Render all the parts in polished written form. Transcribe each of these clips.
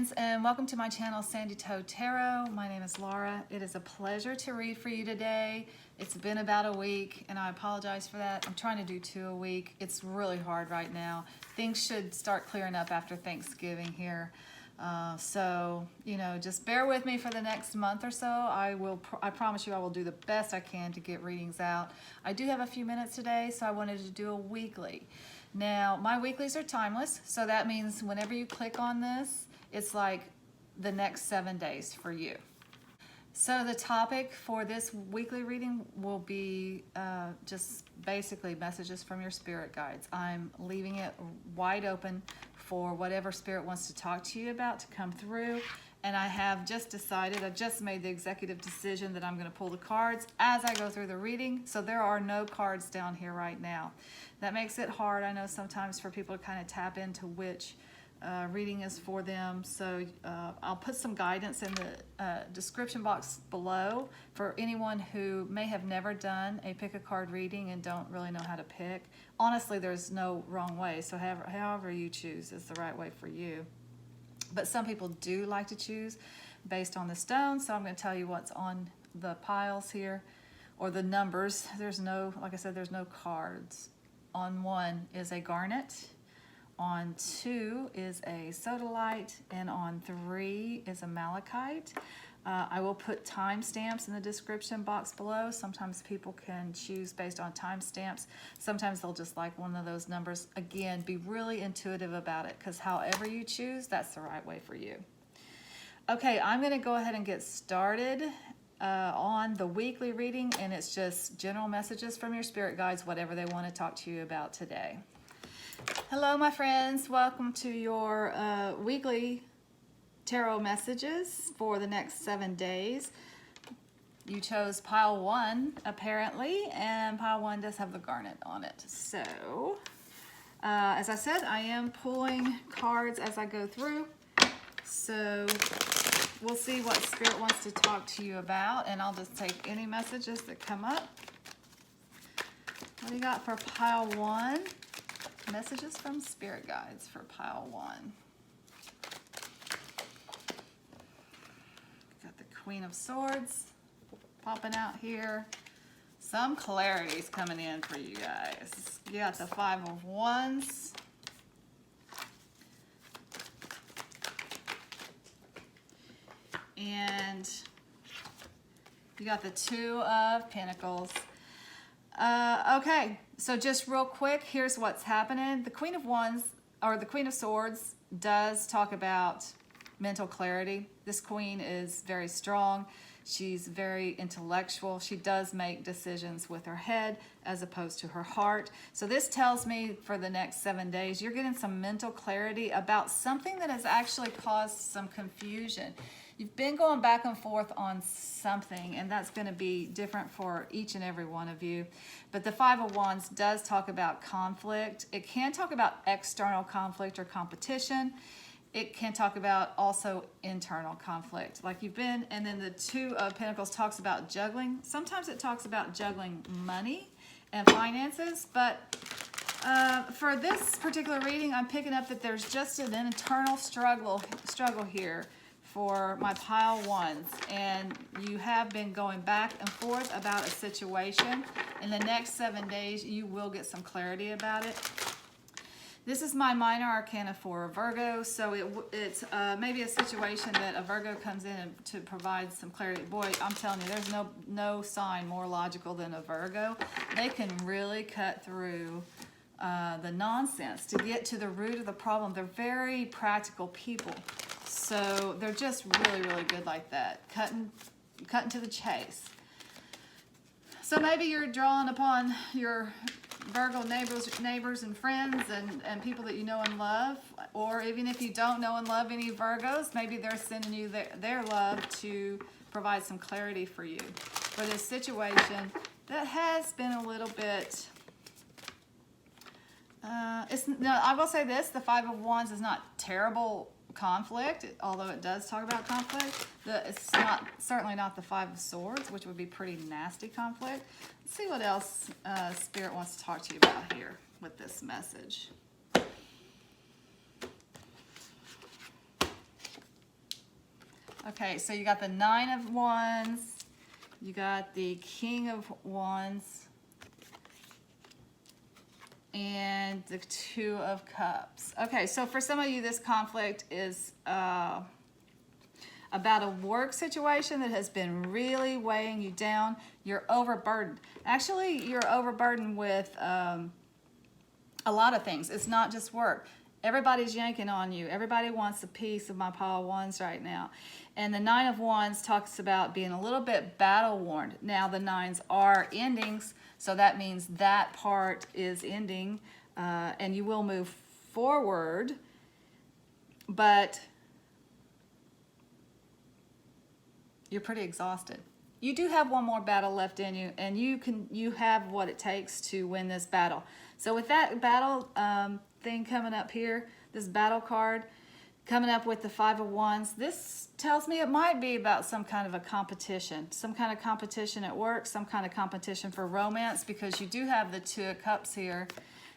friends, and welcome to my channel, Sandy Toe Tarot. My name is Laura. It is a pleasure to read for you today. It's been about a week, and I apologize for that. I'm trying to do 2 a week. It's really hard right now. Things should start clearing up after Thanksgiving here. So, you know, just bear with me for the next month or so. I promise you I will do the best I can to get readings out. I do have a few minutes today, so I wanted to do a weekly. Now, my weeklies are timeless, so that means whenever you click on this, it's like the next 7 days for you. So the topic for this weekly reading will be just basically messages from your spirit guides. I'm leaving it wide open for whatever spirit wants to talk to you about to come through. And I have just decided, I've just made the executive decision that I'm going to pull the cards as I go through the reading. So there are no cards down here right now. That makes it hard, I know, sometimes for people to kind of tap into which reading is for them. So I'll put some guidance in the description box below for anyone who may have never done a pick a card reading and don't really know how to pick. Honestly, there's no wrong way. So however you choose is the right way for you. But some people do like to choose based on the stones. So I'm going to tell you what's on the piles here, or the numbers. There's no, like I said, there's no cards. On 1 is a Garnet. On 2 is a Sodalite, and on 3 is a Malachite. I will put timestamps in the description box below. Sometimes people can choose based on timestamps. Sometimes they'll just like one of those numbers. Again, be really intuitive about it, because however you choose, that's the right way for you. Okay, I'm going to go ahead and get started on the weekly reading, and it's just general messages from your spirit guides, whatever they want to talk to you about today. Hello, my friends. Welcome to your weekly tarot messages for the next 7 days. You chose pile 1, apparently, and pile 1 does have the Garnet on it. So, as I said, I am pulling cards as I go through. So, we'll see what Spirit wants to talk to you about, and I'll just take any messages that come up. What do you got for pile 1? Messages from Spirit Guides for pile 1. Got the Queen of Swords popping out here. Some clarity's coming in for you guys. You got the 5 of Wands. And you got the 2 of Pentacles. Okay, so just real quick, here's what's happening. The Queen of Wands, or the Queen of Swords, does talk about mental clarity. This queen is very strong. She's very intellectual. She does make decisions with her head as opposed to her heart. So this tells me for the next 7 days, you're getting some mental clarity about something that has actually caused some confusion. You've been going back and forth on something, and that's going to be different for each and every one of you. But the 5 of Wands does talk about conflict. It can talk about external conflict or competition. It can talk about also internal conflict, like you've been. And then the 2 of Pentacles talks about juggling. Sometimes it talks about juggling money and finances, but for this particular reading, I'm picking up that there's just an internal struggle here for my pile 1s, and you have been going back and forth about a situation. In the next 7 days, you will get some clarity about it. This is my minor arcana for a Virgo, so it's maybe a situation that a Virgo comes in to provide some clarity. Boy, I'm telling you, there's no sign more logical than a Virgo. They can really cut through the nonsense to get to the root of the problem. They're very practical people. So they're just really, really good like that, cutting to the chase. So maybe you're drawing upon your Virgo neighbors and friends and people that you know and love, or even if you don't know and love any Virgos, maybe they're sending you their love to provide some clarity for you for this situation that has been a little bit. I will say this: the 5 of Wands is not terrible conflict, although it does talk about conflict. It's certainly not the 5 of Swords, which would be pretty nasty conflict. Let's see what else Spirit wants to talk to you about here with this message. Okay, so you got the Nine of Wands, you got the King of Wands, and the Two of Cups. Okay, so for some of you, this conflict is about a work situation that has been really weighing you down. You're overburdened. Actually, you're overburdened with a lot of things. It's not just work. Everybody's yanking on you. Everybody wants a piece of my pile of wands right now. And the Nine of Wands talks about being a little bit battle-worn. Now, the nines are endings, so that means that part is ending, and you will move forward, but you're pretty exhausted. You do have one more battle left in you, and you have what it takes to win this battle. So with that battle thing coming up here, this battle card coming up with the Five of Wands, this tells me it might be about some kind of a competition, some kind of competition at work, some kind of competition for romance, because you do have the Two of Cups here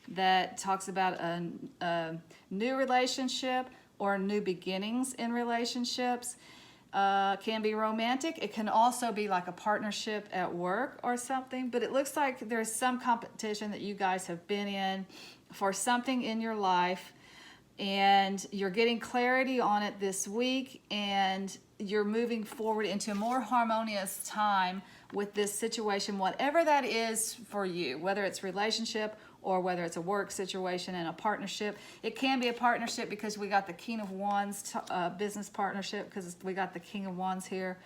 that talks about a new relationship or new beginnings in relationships. Can be romantic. It can also be like a partnership at work or something, but it looks like there's some competition that you guys have been in for something in your life, and you're getting clarity on it this week, and you're moving forward into a more harmonious time with this situation, whatever that is for you, whether it's relationship or whether it's a work situation and a partnership. It can be a partnership because we got the King of Wands, business partnership, because we got the King of Wands here.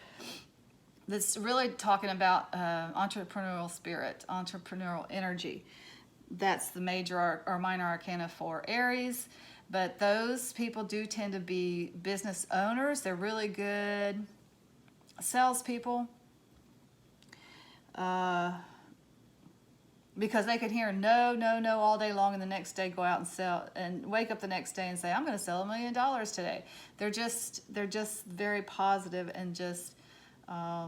That's really talking about entrepreneurial spirit, entrepreneurial energy. That's the major or minor arcana for Aries. But those people do tend to be business owners. They're really good salespeople. Because they could hear no, no, no all day long, and the next day go out and sell, and wake up the next day and say, I'm going to sell $1 million today. They're just very positive and just, I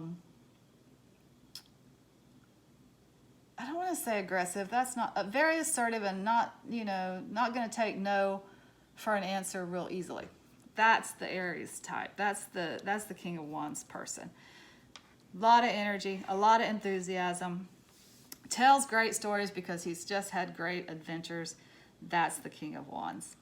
don't want to say aggressive. That's not very assertive, and not going to take no for an answer real easily. That's the Aries type. That's the King of Wands person. A lot of energy, a lot of enthusiasm. Tells great stories because he's just had great adventures. That's the King of Wands.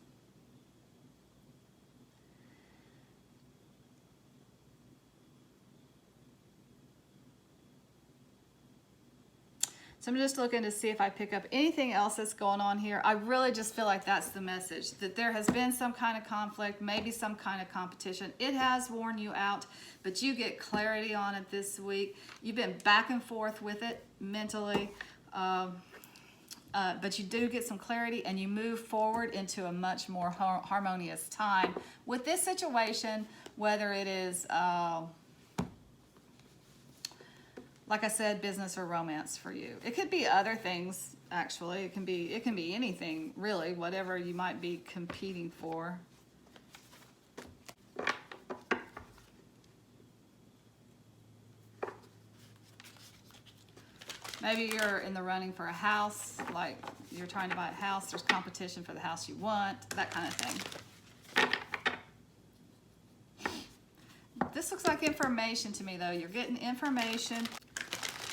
So I'm just looking to see if I pick up anything else that's going on here. I really just feel like that's the message, that there has been some kind of conflict, maybe some kind of competition. It has worn you out, but you get clarity on it this week. You've been back and forth with it mentally, but you do get some clarity, and you move forward into a much more harmonious time with this situation, whether it is like I said, business or romance for you. It could be other things, actually. It can be anything, really, whatever you might be competing for. Maybe you're in the running for a house, like you're trying to buy a house. There's competition for the house you want, that kind of thing. This looks like information to me, though. You're getting information.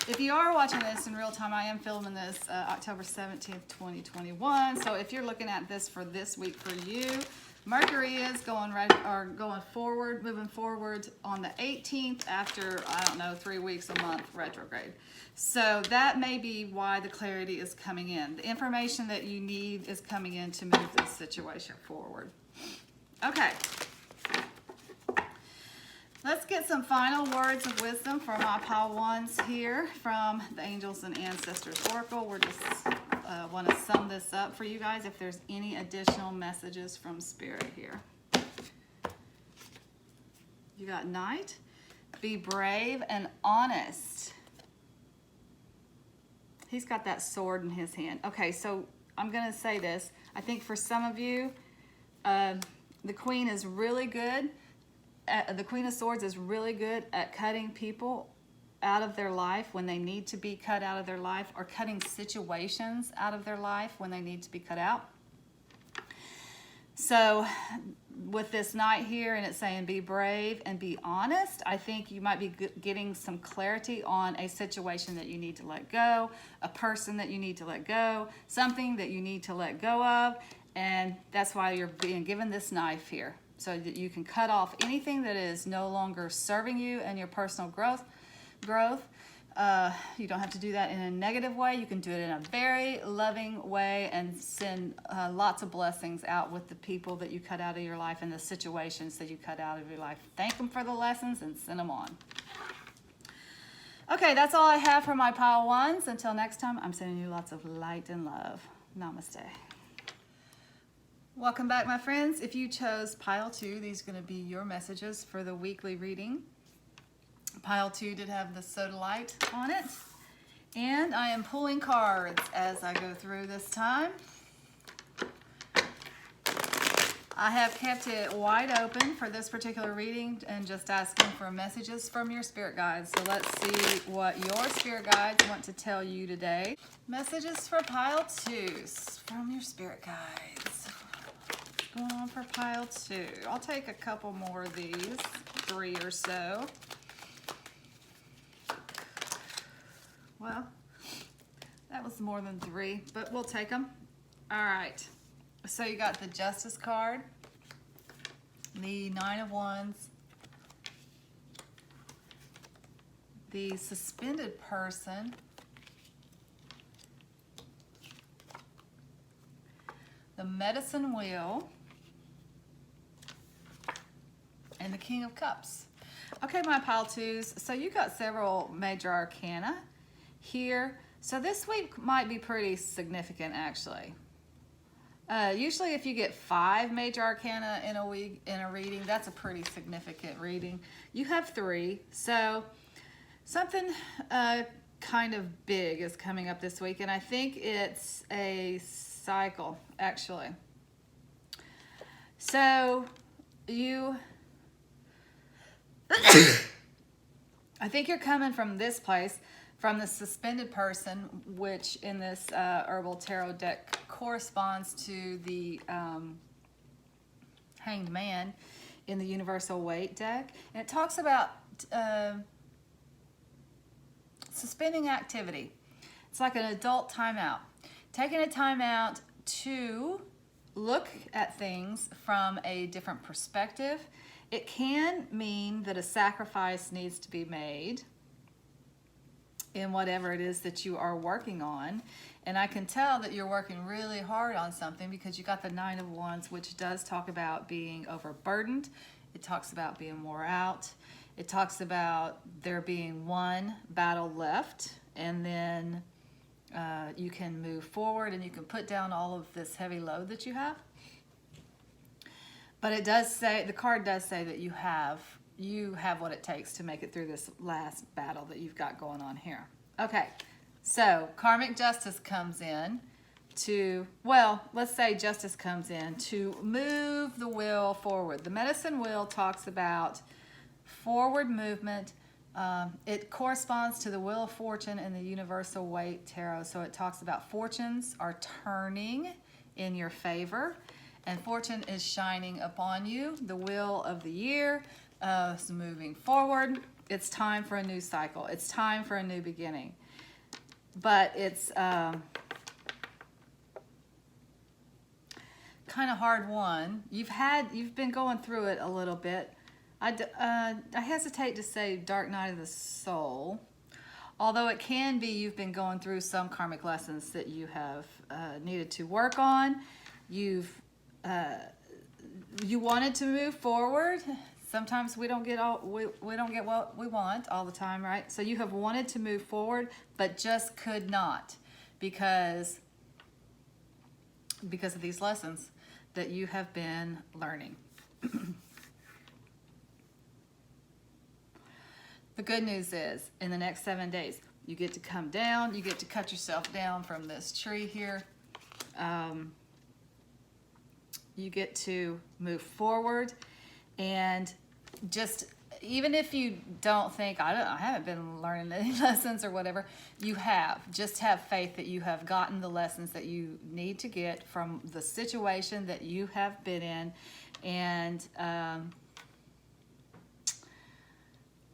If you are watching this in real time, I am filming this October 17th, 2021. So if you're looking at this for this week for you, Mercury is moving forward on the 18th after, 3 weeks, a month retrograde. So that may be why the clarity is coming in. The information that you need is coming in to move this situation forward. Okay. Let's get some final words of wisdom for my pile ones here from the Angels and Ancestors Oracle. We're just want to sum this up for you guys if there's any additional messages from Spirit here. You got Knight. Be brave and honest. He's got that sword in his hand. Okay, so I'm going to say this. I think for some of you, the Queen is really good. The Queen of Swords is really good at cutting people out of their life when they need to be cut out of their life, or cutting situations out of their life when they need to be cut out. So with this knight here, and it's saying be brave and be honest, I think you might be getting some clarity on a situation that you need to let go, a person that you need to let go, something that you need to let go of, and that's why you're being given this knife here, so that you can cut off anything that is no longer serving you and your personal growth. You don't have to do that in a negative way. You can do it in a very loving way and send lots of blessings out with the people that you cut out of your life and the situations that you cut out of your life. Thank them for the lessons and send them on. Okay, that's all I have for my pile ones. Until next time, I'm sending you lots of light and love. Namaste. Welcome back, my friends. If you chose pile 2, these are going to be your messages for the weekly reading. Pile 2 did have the Sodalite on it. And I am pulling cards as I go through this time. I have kept it wide open for this particular reading and just asking for messages from your spirit guides. So let's see what your spirit guides want to tell you today. Messages for pile 2s from your spirit guides. What's going on for pile 2? I'll take a couple more of these, 3 or so. Well, that was more than 3, but we'll take them. All right, so you got the Justice card, the 9 of Wands, the Suspended Person, the Medicine Wheel, and the King of Cups. Okay, my pile 2s, so you got several major arcana here. So this week might be pretty significant, actually. Usually if you get 5 major arcana in a week in a reading, that's a pretty significant reading. You have 3, so something kind of big is coming up this week, and I think it's a cycle, actually. So you I think you're coming from this place, from the Suspended Person, which in this Herbal Tarot deck corresponds to the Hanged Man in the Universal Weight deck. And it talks about suspending activity. It's like an adult timeout. Taking a timeout to look at things from a different perspective. It can mean that a sacrifice needs to be made in whatever it is that you are working on. And I can tell that you're working really hard on something because you got the 9 of Wands, which does talk about being overburdened. It talks about being wore out. It talks about there being one battle left, and then you can move forward and you can put down all of this heavy load that you have. But it does say, the card does say that you have what it takes to make it through this last battle that you've got going on here. Okay, so karmic justice comes in to, well, let's say justice comes in to move the wheel forward. The medicine wheel talks about forward movement. It corresponds to the Wheel of Fortune in the Universal Weight Tarot. So it talks about fortunes are turning in your favor, and fortune is shining upon you. The wheel of the year is moving forward. It's time for a new cycle. It's time for a new beginning. But it's kind of hard won. You've been going through it a little bit. I hesitate to say dark night of the soul, although it can be you've been going through some karmic lessons that you have needed to work on. You wanted to move forward. Sometimes we don't get what we want all the time, right? So you have wanted to move forward, but just could not because of these lessons that you have been learning. The good news is, in the next 7 days, you get to come down, you get to cut yourself down from this tree here. You get to move forward, and just even if you don't think, I haven't been learning any lessons or whatever, you have. Just have faith that you have gotten the lessons that you need to get from the situation that you have been in. And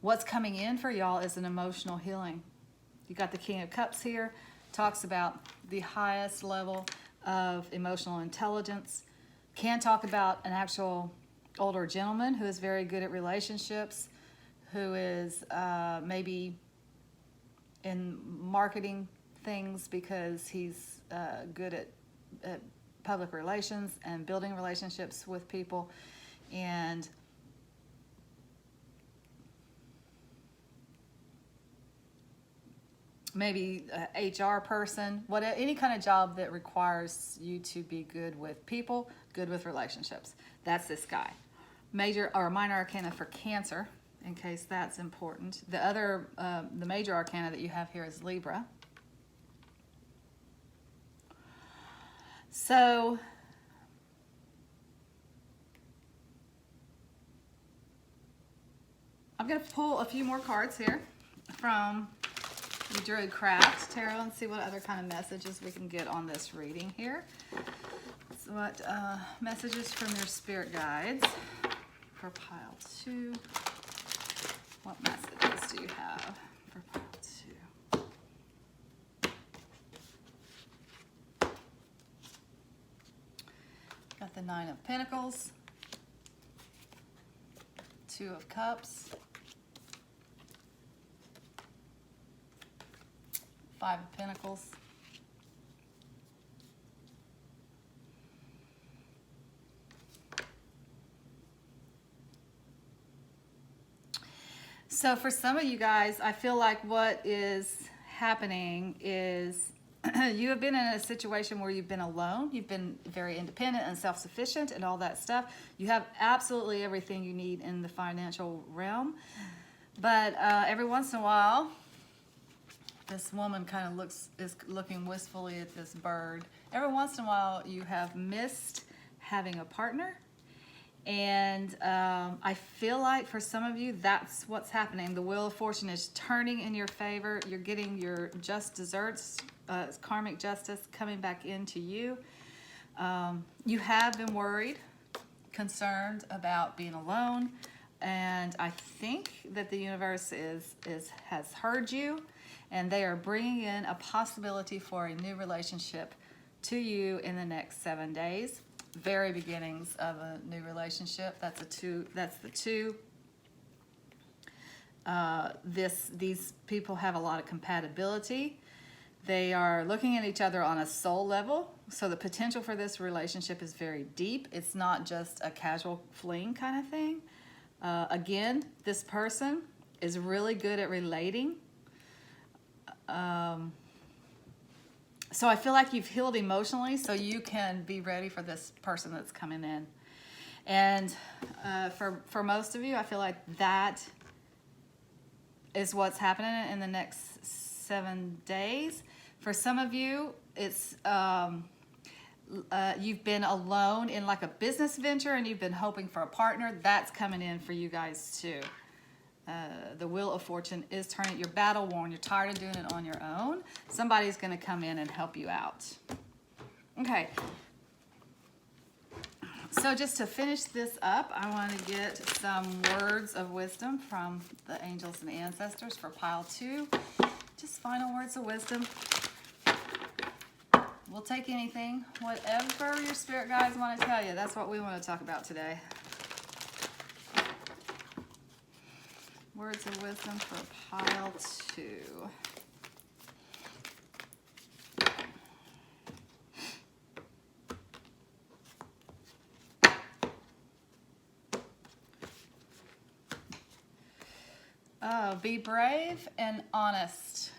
what's coming in for y'all is an emotional healing. You got the King of Cups here, talks about the highest level of emotional intelligence. Can talk about an actual older gentleman who is very good at relationships, who is maybe in marketing things because he's good at public relations and building relationships with people, and maybe a HR person, any kind of job that requires you to be good with people, good with relationships. That's this guy. Major or minor arcana for Cancer, in case that's important. The other, the major arcana that you have here is Libra. So I'm going to pull a few more cards here from the Druid Craft Tarot and see what other kind of messages we can get on this reading here. So what messages from your spirit guides for pile 2? What messages do you have for pile 2? Got the 9 of Pentacles, 2 of Cups, 5 of Pentacles, so for some of you guys, I feel like what is happening is you have been in a situation where you've been alone. You've been very independent and self-sufficient and all that stuff. You have absolutely everything you need in the financial realm. But every once in a while, this woman kind of is looking wistfully at this bird. Every once in a while, you have missed having a partner. And I feel like for some of you, that's what's happening. The Wheel of Fortune is turning in your favor. You're getting your just desserts, karmic justice coming back into you. You have been worried, concerned about being alone. And I think that the universe has heard you, and they are bringing in a possibility for a new relationship to you in the next 7 days. Very beginnings of a new relationship. That's the 2. These people have a lot of compatibility. They are looking at each other on a soul level. So the potential for this relationship is very deep. It's not just a casual fling kind of thing. Again, this person is really good at relating. So I feel like you've healed emotionally, so you can be ready for this person that's coming in. And for most of you, I feel like that is what's happening in the next 7 days. For some of you, it's you've been alone in like a business venture and you've been hoping for a partner. That's coming in for you guys too. The Wheel of Fortune is turning. You're battle worn. You're tired of doing it on your own. Somebody's going to come in and help you out. Okay. So just to finish this up, I want to get some words of wisdom from the angels and the ancestors for pile 2. Just final words of wisdom. We'll take anything. Whatever your spirit guides want to tell you, that's what we want to talk about today. Words of wisdom for pile 2. Oh, be brave and honest.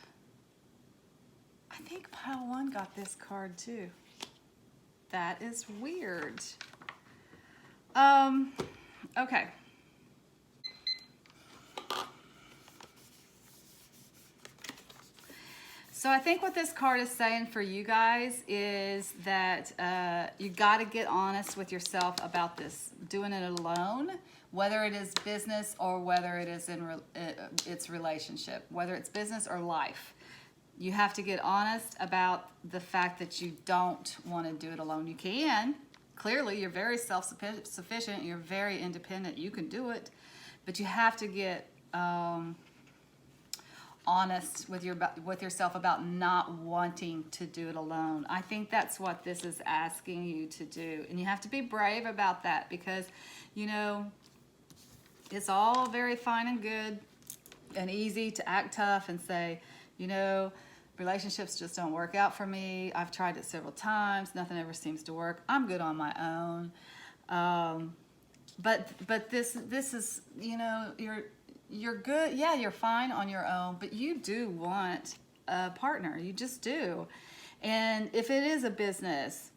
I think pile 1 got this card too. That is weird. Okay. So I think what this card is saying for you guys is that you got to get honest with yourself about this, doing it alone, whether it is business or whether it is its relationship, whether it's business or life. You have to get honest about the fact that you don't want to do it alone. You can. Clearly, you're very self-sufficient. You're very independent. You can do it. But you have to get honest with yourself about not wanting to do it alone. I think that's what this is asking you to do. And you have to be brave about that because, you know, it's all very fine and good and easy to act tough and say, you know, relationships just don't work out for me. I've tried it several times. Nothing ever seems to work. I'm good on my own. But this is, you know, you're good. Yeah, you're fine on your own, but you do want a partner. You just do. And if it is a business,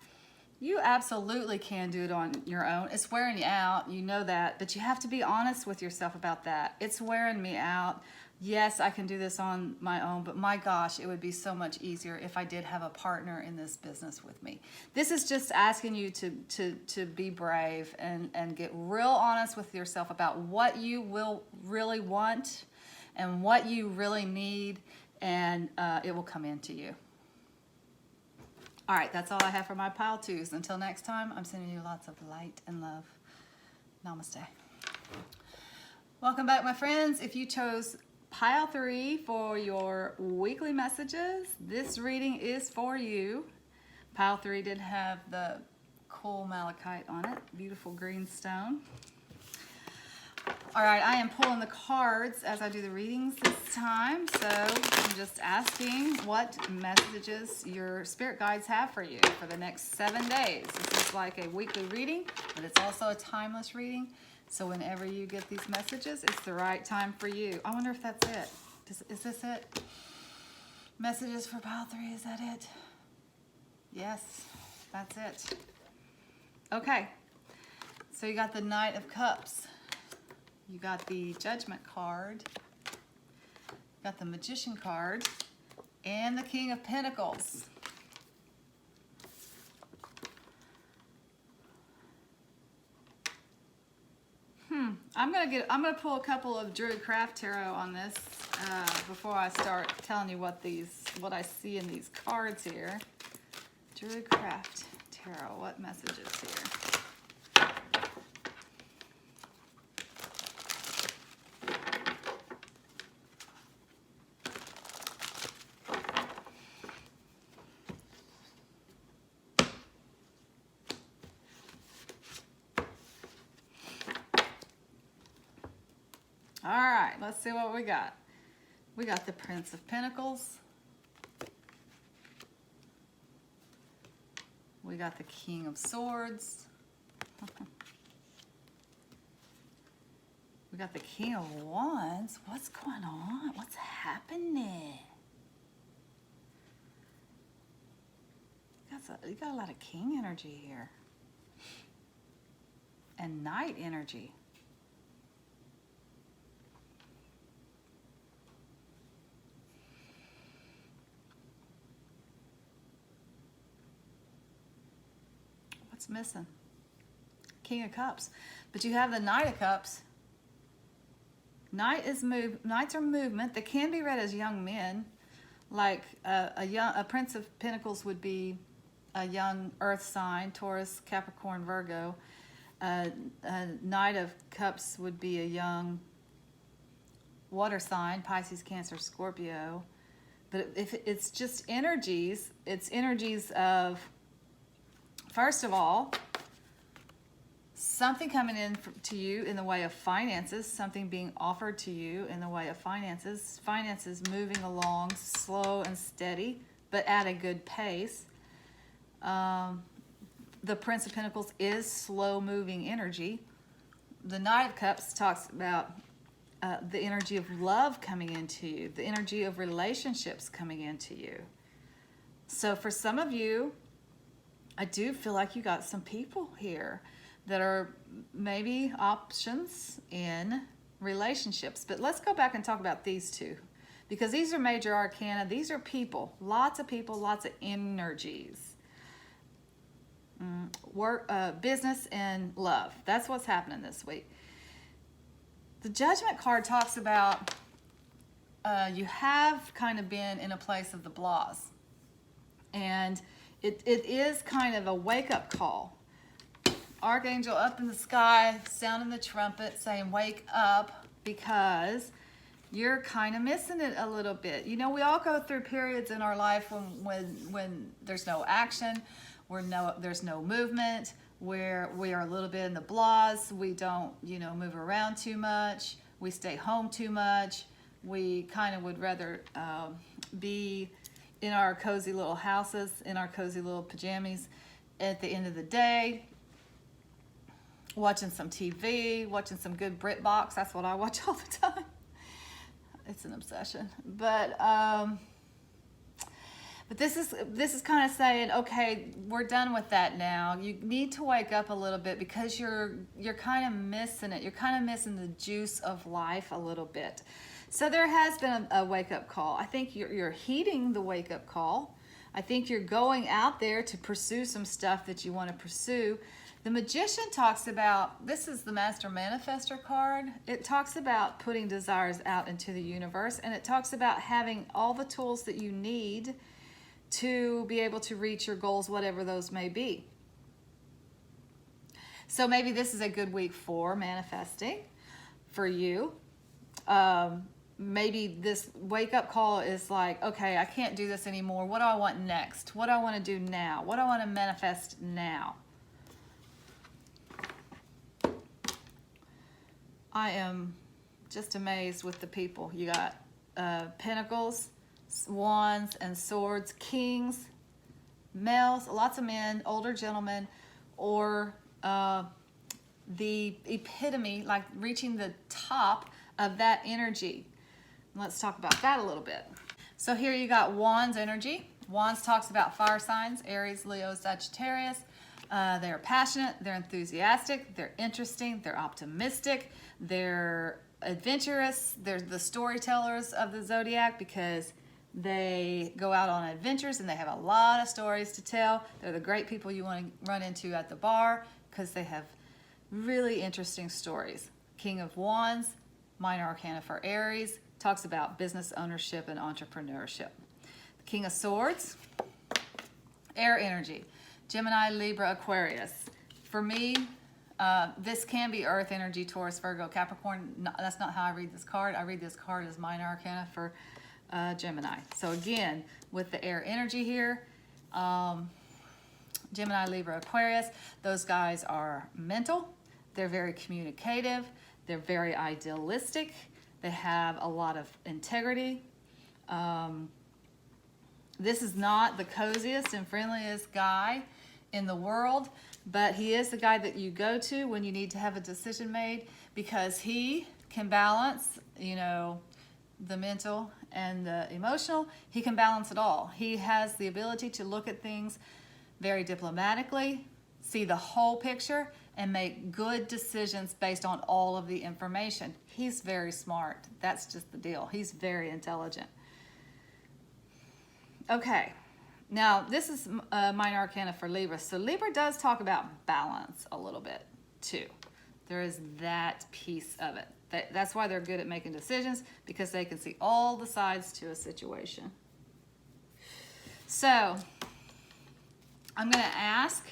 you absolutely can do it on your own. It's wearing you out. You know that, but you have to be honest with yourself about that. It's wearing me out. Yes, I can do this on my own, but my gosh, it would be so much easier if I did have a partner in this business with me. This is just asking you to be brave and get real honest with yourself about what you will really want and what you really need, and it will come into you. All right, that's all I have for my pile twos. Until next time, I'm sending you lots of light and love. Namaste. Welcome back, my friends. If you chose pile 3 for your weekly messages, this reading is for you. Pile 3 did have the cool malachite on it, beautiful green stone. All right, I am pulling the cards as I do the readings this time, so I'm just asking what messages your spirit guides have for you for the next 7 days. This is like a weekly reading, but it's also a timeless reading. So whenever you get these messages, it's the right time for you. I wonder if that's it. Is this it? Messages for pile 3, is that it? Yes, that's it. Okay, so you got the Knight of Cups. You got the Judgment card. You got the Magician card. And the King of Pentacles. I'm gonna pull a couple of Druid Craft Tarot on this before I start telling you what I see in these cards here. Druid Craft Tarot, what messages here? All right, let's see what we got. We got the Prince of Pentacles. We got the King of Swords. We got the King of Wands. What's going on? What's happening? You got a lot of King energy here. And Knight energy. What's missing? King of Cups. But you have the Knight of Cups. Knights are movement. They can be read as young men. Like a Prince of Pentacles would be a young earth sign, Taurus, Capricorn, Virgo. A Knight of Cups would be a young water sign, Pisces, Cancer, Scorpio. But if it's just energies, it's energies of, first of all, something coming in to you in the way of finances, something being offered to you in the way of finances, finances moving along slow and steady, but at a good pace. The Prince of Pentacles is slow-moving energy. The Knight of Cups talks about the energy of love coming into you, the energy of relationships coming into you. So for some of you, I do feel like you got some people here that are maybe options in relationships. But let's go back and talk about these two, because these are major arcana. These are people, lots of energies. Work, business, and love. That's what's happening this week. The Judgment card talks about you have kind of been in a place of the blahs. And it is kind of a wake-up call. Archangel up in the sky, sounding the trumpet, saying wake up, because you're kind of missing it a little bit. You know, we all go through periods in our life when there's no action, there's no movement, where we are a little bit in the blahs. We don't, move around too much. We stay home too much. We kind of would rather be in our cozy little houses, in our cozy little pajamas at the end of the day, watching some TV, watching some good BritBox. That's what I watch all the time. It's an obsession. But this is kind of saying, okay, we're done with that now. You need to wake up a little bit, because you're kind of missing it. You're kind of missing the juice of life a little bit. So there has been a wake-up call. I think you're heeding the wake-up call. I think you're going out there to pursue some stuff that you want to pursue. The Magician talks about, this is the Master Manifestor card. It talks about putting desires out into the universe, and it talks about having all the tools that you need to be able to reach your goals, whatever those may be. So maybe this is a good week for manifesting for you. Maybe this wake-up call is like, okay, I can't do this anymore. What do I want next? What do I want to do now? What do I want to manifest now? I am just amazed with the people. You got Pentacles, Wands, and Swords, Kings, males, lots of men, older gentlemen, or the epitome, like reaching the top of that energy. Let's talk about that a little bit. So here you got Wands energy. Wands talks about fire signs, Aries, Leo, Sagittarius. They're passionate, they're enthusiastic, they're interesting, they're optimistic, they're adventurous. They're the storytellers of the zodiac, because they go out on adventures and they have a lot of stories to tell. They're the great people you want to run into at the bar, because they have really interesting stories. King of Wands, minor arcana for Aries, talks about business ownership and entrepreneurship. The King of Swords, air energy, Gemini, Libra, Aquarius. For me, this can be earth energy, Taurus, Virgo, Capricorn. No, that's not how I read this card. I read this card as minor arcana for Gemini. So again, with the air energy here, Gemini, Libra, Aquarius, those guys are mental. They're very communicative. They're very idealistic. They have a lot of integrity. This is not the coziest and friendliest guy in the world, but he is the guy that you go to when you need to have a decision made, because he can balance, the mental and the emotional. He can balance it all. He has the ability to look at things very diplomatically, see the whole picture, and make good decisions based on all of the information. He's very smart. That's just the deal. He's very intelligent. Okay, now this is minor arcana for Libra. So Libra does talk about balance a little bit too. There is that piece of it. That's why they're good at making decisions, because they can see all the sides to a situation. So I'm going to ask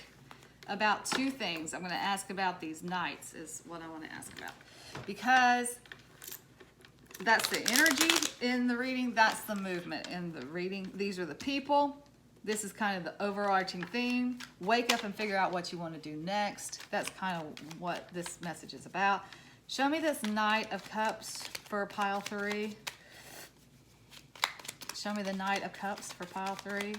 about two things. I'm going to ask about these knights is what I want to ask about, because that's the energy in the reading. That's the movement in the reading. These are the people. This is kind of the overarching theme. Wake up and figure out what you want to do next. That's kind of what this message is about. Show me this Knight of Cups for pile 3. Show me the Knight of Cups for pile 3.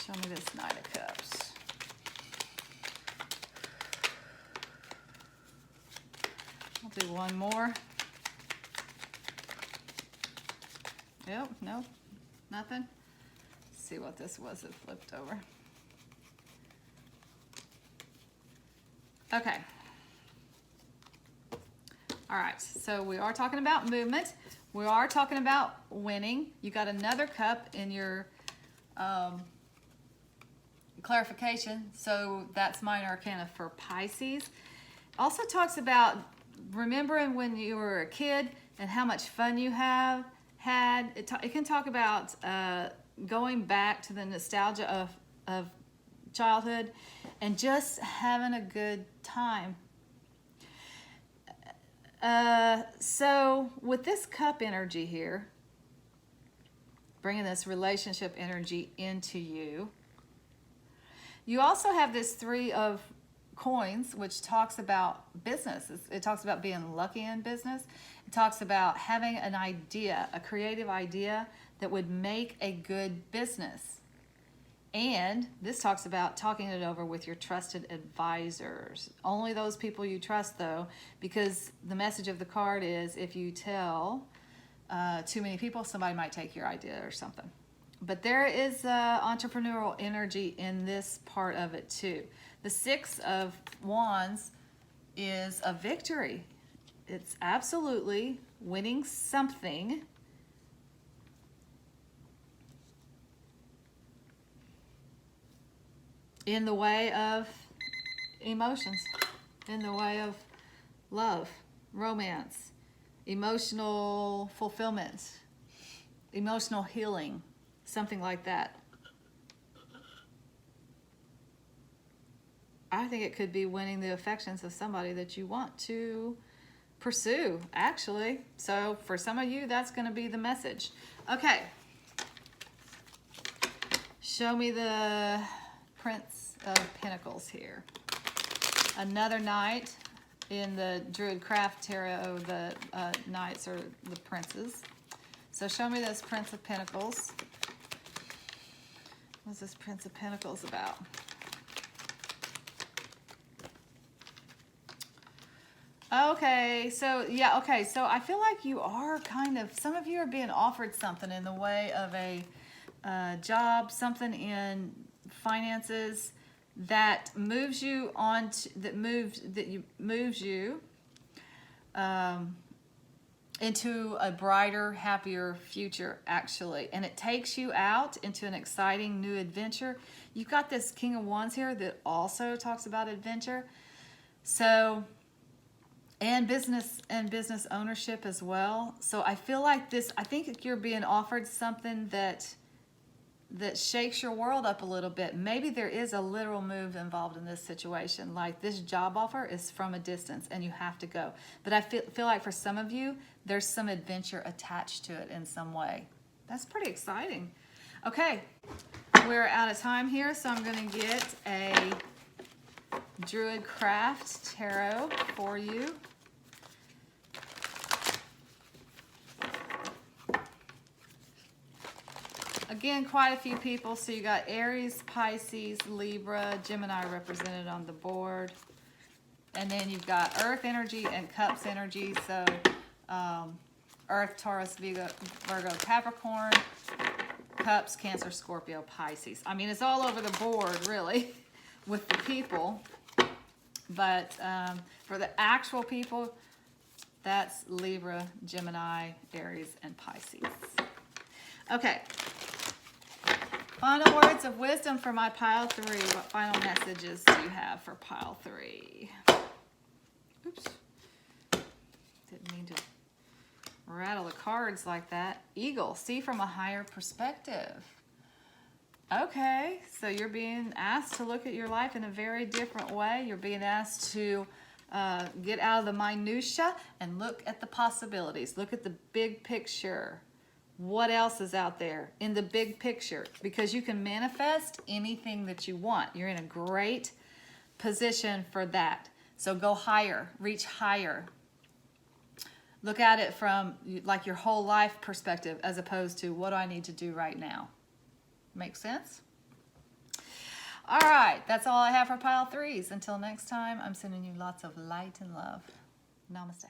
Show me this Knight of Cups. I'll do one more. Yep, nope, nothing. Let's see what this was that flipped over. Okay. All right, so we are talking about movement. We are talking about winning. You got another cup in your clarification. So that's minor arcana for Pisces. Also talks about remembering when you were a kid and how much fun you had. It can talk about going back to the nostalgia of childhood and just having a good time. So with this cup energy here, bringing this relationship energy into you, you also have this 3 of coins, which talks about business. It talks about being lucky in business. It talks about having an idea, a creative idea that would make a good business. And this talks about talking it over with your trusted advisors. Only those people you trust, though, because the message of the card is if you tell too many people, somebody might take your idea or something. But there is entrepreneurial energy in this part of it, too. The 6 of Wands is a victory. It's absolutely winning something. In the way of emotions, in the way of love, romance, emotional fulfillment, emotional healing, something like that. I think it could be winning the affections of somebody that you want to pursue, actually. So for some of you, that's going to be the message. Okay. Show me the Prince of Pentacles here. Another knight in the Druid craft tarot. The knights are the princes. So show me this Prince of Pentacles. What's this Prince of Pentacles about? Okay, so yeah, okay, so I feel like you are kind of, some of you are being offered something in the way of a job, something in finances that moves you on to, moves you into a brighter, happier future, actually. And it takes you out into an exciting new adventure. You've got this King of Wands here that also talks about adventure. So, and business ownership as well. So I feel like this, I think you're being offered something that shakes your world up a little bit. Maybe there is a literal move involved in this situation. Like this job offer is from a distance and you have to go. But I feel like for some of you, there's some adventure attached to it in some way. That's pretty exciting. Okay, we're out of time here, so I'm gonna get a Druid Craft Tarot for you. Again, quite a few people. So you got Aries, Pisces, Libra, Gemini represented on the board. And then you've got Earth energy and Cups energy. So Earth, Taurus, Virgo, Capricorn, Cups, Cancer, Scorpio, Pisces. I mean, it's all over the board, really, with the people. But for the actual people, that's Libra, Gemini, Aries, and Pisces. Okay. Final words of wisdom for my pile 3. What final messages do you have for pile 3? Oops. Didn't mean to rattle the cards like that. Eagle, see from a higher perspective. Okay, so you're being asked to look at your life in a very different way. You're being asked to get out of the minutia and look at the possibilities. Look at the big picture. What else is out there in the big picture? Because you can manifest anything that you want. You're in a great position for that. So go higher, reach higher. Look at it from like your whole life perspective as opposed to what do I need to do right now? Make sense? All right, that's all I have for pile 3s. Until next time, I'm sending you lots of light and love. Namaste.